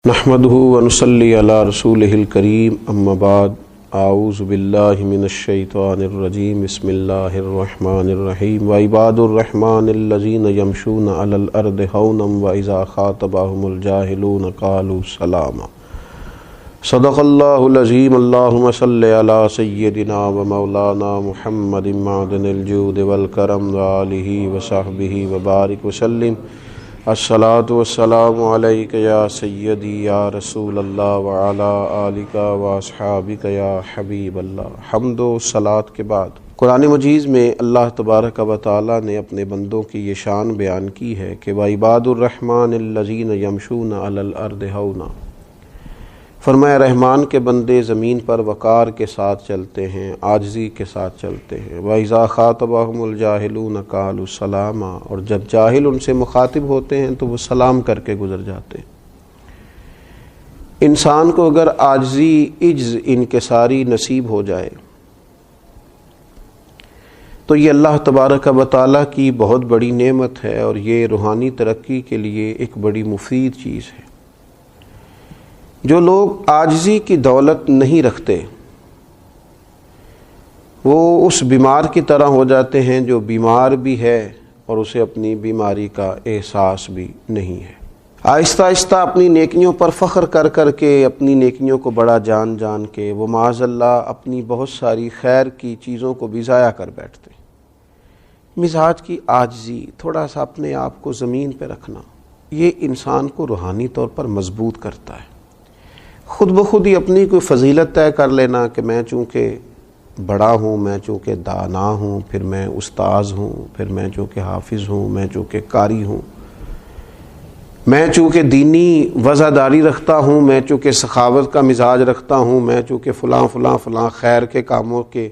نحمده ونصلی علی رسولہ الکریم اما بعد اعوذ باللہ من الشیطان الرجیم بسم اللہ الرحمن الرحیم وعباد الرحمن الذین یمشون علی الارض ہونا واذا خاطبهم الجاہلون قالوا سلاما صدق اللہ العظیم اللہم صلی علی سیدنا و مولانا محمد معدن الجود والکرم وآلہ وصحبہ وبارک وسلم الصلاۃ والسلام علیک یا سیدی یا رسول اللہ وعلی آلک واصحابک یا حبیب اللہ۔ حمد و صلاۃ کے بعد قرآن مجید میں اللہ تبارک و تعالی نے اپنے بندوں کی یہ شان بیان کی ہے کہ وعباد الرحمن الذین یمشون علی الارض ہونا، فرمایا رحمان کے بندے زمین پر وقار کے ساتھ چلتے ہیں، عاجزی کے ساتھ چلتے ہیں۔ وَإِذَا خَاطَبَهُمُ الْجَاهِلُونَ قَالُوا سَلَامًا، اور جب جاہل ان سے مخاطب ہوتے ہیں تو وہ سلام کر کے گزر جاتے ہیں۔ انسان کو اگر عاجزی، عجز، انکساری نصیب ہو جائے تو یہ اللہ تبارک و تعالیٰ کی بہت بڑی نعمت ہے، اور یہ روحانی ترقی کے لیے ایک بڑی مفید چیز ہے۔ جو لوگ عاجزی کی دولت نہیں رکھتے وہ اس بیمار کی طرح ہو جاتے ہیں جو بیمار بھی ہے اور اسے اپنی بیماری کا احساس بھی نہیں ہے۔ آہستہ آہستہ اپنی نیکیوں پر فخر کر کر کے، اپنی نیکیوں کو بڑا جان جان کے وہ معاذ اللہ اپنی بہت ساری خیر کی چیزوں کو بھی ضائع کر بیٹھتے ہیں۔ مزاج کی عاجزی، تھوڑا سا اپنے آپ کو زمین پہ رکھنا، یہ انسان کو روحانی طور پر مضبوط کرتا ہے۔ خود بخود ہی اپنی کوئی فضیلت طے کر لینا کہ میں چونکہ بڑا ہوں، میں چونکہ دانا ہوں، پھر میں استاذ ہوں، پھر میں چونکہ حافظ ہوں، میں چونکہ قاری ہوں، میں چونکہ دینی وزاداری رکھتا ہوں، میں چونکہ سخاوت کا مزاج رکھتا ہوں، میں چونکہ فلاں خیر کے کاموں کے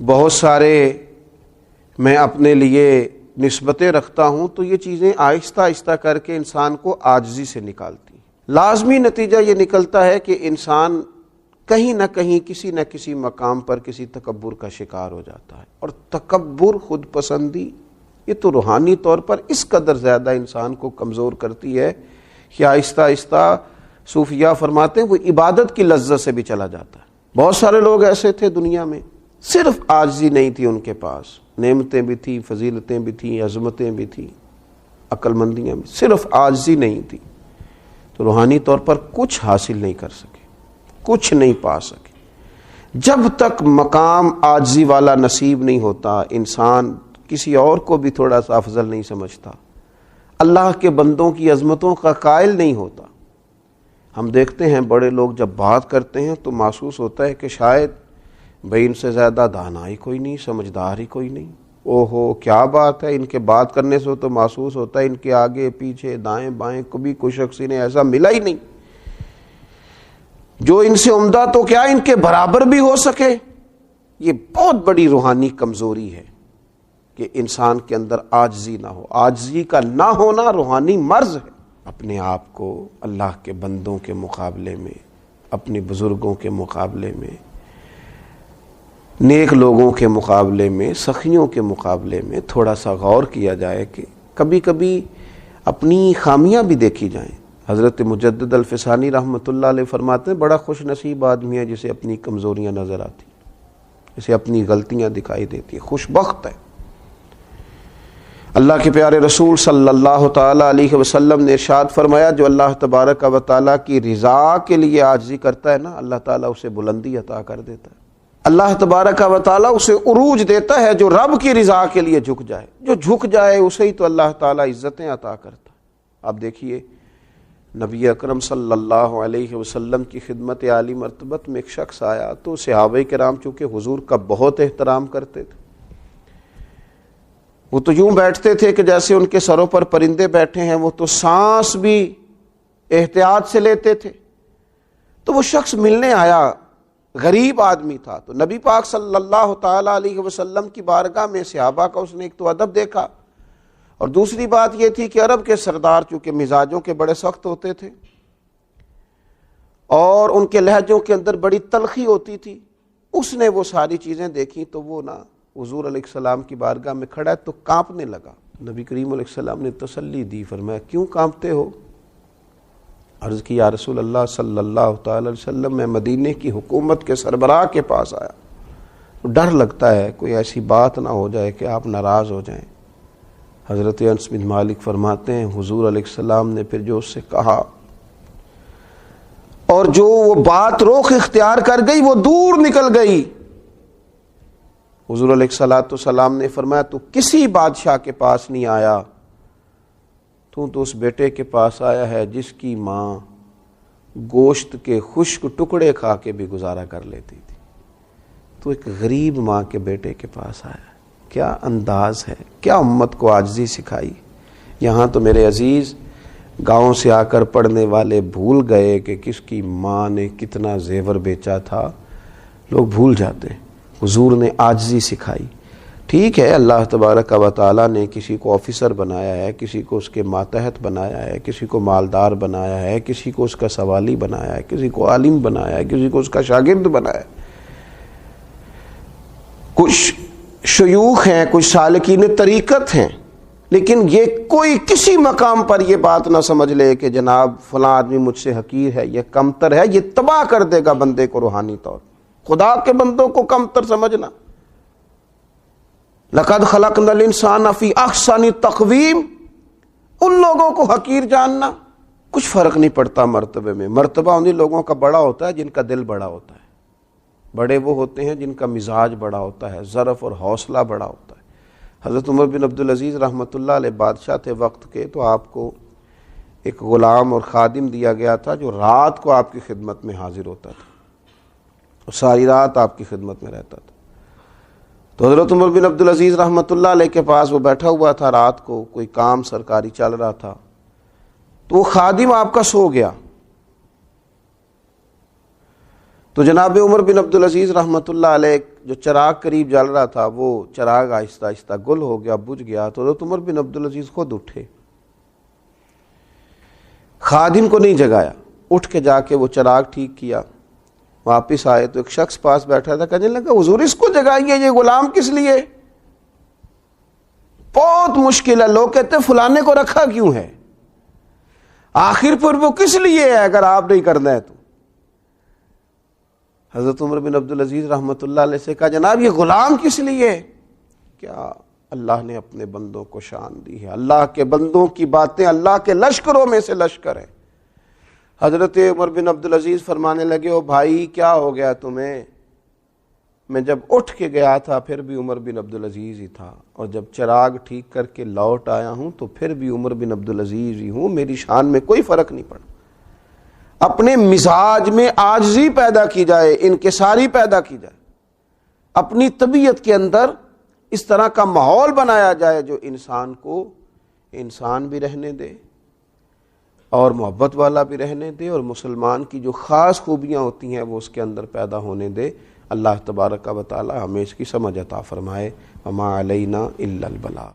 بہت سارے میں اپنے لیے نسبتیں رکھتا ہوں، تو یہ چیزیں آہستہ آہستہ کر کے انسان کو عاجزی سے نکالتی ہیں۔ لازمی نتیجہ یہ نکلتا ہے کہ انسان کہیں نہ کہیں کسی نہ کسی مقام پر کسی تکبر کا شکار ہو جاتا ہے، اور تکبر، خود پسندی، یہ تو روحانی طور پر اس قدر زیادہ انسان کو کمزور کرتی ہے کہ آہستہ آہستہ صوفیاء فرماتے ہیں وہ عبادت کی لذت سے بھی چلا جاتا ہے۔ بہت سارے لوگ ایسے تھے دنیا میں، صرف عاجزی نہیں تھی ان کے پاس، نعمتیں بھی تھیں، فضیلتیں بھی تھیں، عظمتیں بھی تھیں، عقل مندیاں بھی، صرف عاجزی نہیں تھی، تو روحانی طور پر کچھ حاصل نہیں کر سکے، کچھ نہیں پا سکے۔ جب تک مقام عاجزی والا نصیب نہیں ہوتا، انسان کسی اور کو بھی تھوڑا سا افضل نہیں سمجھتا، اللہ کے بندوں کی عظمتوں کا قائل نہیں ہوتا۔ ہم دیکھتے ہیں بڑے لوگ جب بات کرتے ہیں تو محسوس ہوتا ہے کہ شاید بھائی ان سے زیادہ دانا ہی کوئی نہیں، سمجھدار ہی کوئی نہیں، اوہو کیا بات ہے۔ ان کے بات کرنے سے تو محسوس ہوتا ہے ان کے آگے پیچھے دائیں بائیں کبھی کوئی شخص انہیں ایسا ملا ہی نہیں جو ان سے عمدہ تو کیا ان کے برابر بھی ہو سکے۔ یہ بہت بڑی روحانی کمزوری ہے کہ انسان کے اندر عاجزی نہ ہو۔ عاجزی کا نہ ہونا روحانی مرض ہے۔ اپنے آپ کو اللہ کے بندوں کے مقابلے میں، اپنے بزرگوں کے مقابلے میں، نیک لوگوں کے مقابلے میں، سخیوں کے مقابلے میں تھوڑا سا غور کیا جائے کہ کبھی کبھی اپنی خامیاں بھی دیکھی جائیں۔ حضرت مجدد الفسانی رحمۃ اللہ علیہ فرماتے ہیں بڑا خوش نصیب آدمی ہے جسے اپنی کمزوریاں نظر آتی، جسے اپنی غلطیاں دکھائی دیتی ہیں، خوش بخت ہے۔ اللہ کے پیارے رسول صلی اللہ تعالی علیہ وسلم نے ارشاد فرمایا جو اللہ تبارک و تعالیٰ کی رضا کے لیے عاجزی کرتا ہے نا، اللہ تعالیٰ اسے بلندی عطا کر دیتا ہے۔ اللہ تبارک و تعالیٰ اسے عروج دیتا ہے جو رب کی رضا کے لیے جھک جائے۔ جو جھک جائے اسے ہی تو اللہ تعالیٰ عزتیں عطا کرتا ہے۔ آپ دیکھیے نبی اکرم صلی اللہ علیہ وسلم کی خدمت عالی مرتبت میں ایک شخص آیا تو صحابہ کرام چونکہ حضور کا بہت احترام کرتے تھے، وہ تو یوں بیٹھتے تھے کہ جیسے ان کے سروں پر پرندے بیٹھے ہیں، وہ تو سانس بھی احتیاط سے لیتے تھے۔ تو وہ شخص ملنے آیا، غریب آدمی تھا، تو نبی پاک صلی اللہ تعالی علیہ وسلم کی بارگاہ میں صحابہ کا اس نے ایک تو ادب دیکھا، اور دوسری بات یہ تھی کہ عرب کے سردار چونکہ مزاجوں کے بڑے سخت ہوتے تھے اور ان کے لہجوں کے اندر بڑی تلخی ہوتی تھی، اس نے وہ ساری چیزیں دیکھی تو وہ نا حضور علیہ السلام کی بارگاہ میں کھڑا ہے تو کانپنے لگا۔ نبی کریم علیہ السلام نے تسلی دی، فرمایا کیوں کانپتے ہو؟ عرض کی یا رسول اللہ صلی اللہ تعالی علیہ وسلم میں مدینے کی حکومت کے سربراہ کے پاس آیا، ڈر لگتا ہے کوئی ایسی بات نہ ہو جائے کہ آپ ناراض ہو جائیں۔ حضرت انس بن مالک فرماتے ہیں حضور علیہ السلام نے پھر جو اس سے کہا اور جو وہ بات رخ اختیار کر گئی وہ دور نکل گئی۔ حضور علیہ السلام نے فرمایا تو کسی بادشاہ کے پاس نہیں آیا، تو اس بیٹے کے پاس آیا ہے جس کی ماں گوشت کے خشک ٹکڑے کھا کے بھی گزارا کر لیتی تھی، تو ایک غریب ماں کے بیٹے کے پاس آیا۔ کیا انداز ہے، کیا امت کو عاجزی سکھائی۔ یہاں تو میرے عزیز گاؤں سے آ کر پڑھنے والے بھول گئے کہ کس کی ماں نے کتنا زیور بیچا تھا، لوگ بھول جاتے ہیں۔ حضور نے عاجزی سکھائی۔ ٹھیک ہے اللہ تبارک و تعالیٰ نے کسی کو آفیسر بنایا ہے، کسی کو اس کے ماتحت بنایا ہے، کسی کو مالدار بنایا ہے، کسی کو اس کا سوالی بنایا ہے، کسی کو عالم بنایا ہے، کسی کو اس کا شاگرد بنایا ہے۔ کچھ شیوخ ہیں، کچھ سالکین طریقت ہیں، لیکن یہ کوئی کسی مقام پر یہ بات نہ سمجھ لے کہ جناب فلاں آدمی مجھ سے حقیر ہے، یہ کمتر ہے، یہ تباہ کر دے گا بندے کو روحانی طور۔ خدا کے بندوں کو کمتر سمجھنا، لقد خلقنا الانسان فی احسن تقویم، ان لوگوں کو حقیر جاننا، کچھ فرق نہیں پڑتا مرتبے میں۔ مرتبہ انہی لوگوں کا بڑا ہوتا ہے جن کا دل بڑا ہوتا ہے، بڑے وہ ہوتے ہیں جن کا مزاج بڑا ہوتا ہے، ظرف اور حوصلہ بڑا ہوتا ہے۔ حضرت عمر بن عبدالعزیز رحمۃ اللہ علیہ بادشاہ تھے وقت کے، تو آپ کو ایک غلام اور خادم دیا گیا تھا جو رات کو آپ کی خدمت میں حاضر ہوتا تھا اور ساری رات آپ کی خدمت میں رہتا تھا۔ تو حضرت عمر بن عبدالعزیز رحمۃ اللہ علیہ کے پاس وہ بیٹھا ہوا تھا، رات کو کوئی کام سرکاری چل رہا تھا، تو وہ خادم آپ کا سو گیا۔ تو جناب عمر بن عبدالعزیز رحمۃ اللہ علیہ جو چراغ قریب جل رہا تھا وہ چراغ آہستہ آہستہ گل ہو گیا، بجھ گیا۔ تو حضرت عمر بن عبدالعزیز خود اٹھے، خادم کو نہیں جگایا، اٹھ کے جا کے وہ چراغ ٹھیک کیا، واپس آئے تو ایک شخص پاس بیٹھا تھا، کہنے لگا حضور اس کو جگائیے، یہ غلام کس لیے؟ بہت مشکل ہے، لوگ کہتے ہیں فلانے کو رکھا کیوں ہے، آخر پر وہ کس لیے ہے اگر آپ نہیں کرنا ہے تو؟ حضرت عمر بن عبدالعزیز رحمۃ اللہ علیہ سے کہا جناب یہ غلام کس لیے؟ کیا اللہ نے اپنے بندوں کو شان دی ہے، اللہ کے بندوں کی باتیں اللہ کے لشکروں میں سے لشکر ہے۔ حضرت عمر بن عبدالعزیز فرمانے لگے او بھائی کیا ہو گیا تمہیں؟ میں جب اٹھ کے گیا تھا پھر بھی عمر بن عبدالعزیز ہی تھا، اور جب چراغ ٹھیک کر کے لوٹ آیا ہوں تو پھر بھی عمر بن عبدالعزیز ہی ہوں، میری شان میں کوئی فرق نہیں پڑا۔ اپنے مزاج میں عاجزی پیدا کی جائے، انکساری پیدا کی جائے، اپنی طبیعت کے اندر اس طرح کا ماحول بنایا جائے جو انسان کو انسان بھی رہنے دے اور محبت والا بھی رہنے دے، اور مسلمان کی جو خاص خوبیاں ہوتی ہیں وہ اس کے اندر پیدا ہونے دے۔ اللہ تبارک و تعالی ہمیں اس کی سمجھ عطا فرمائے۔ وما علینا الا البلاغ۔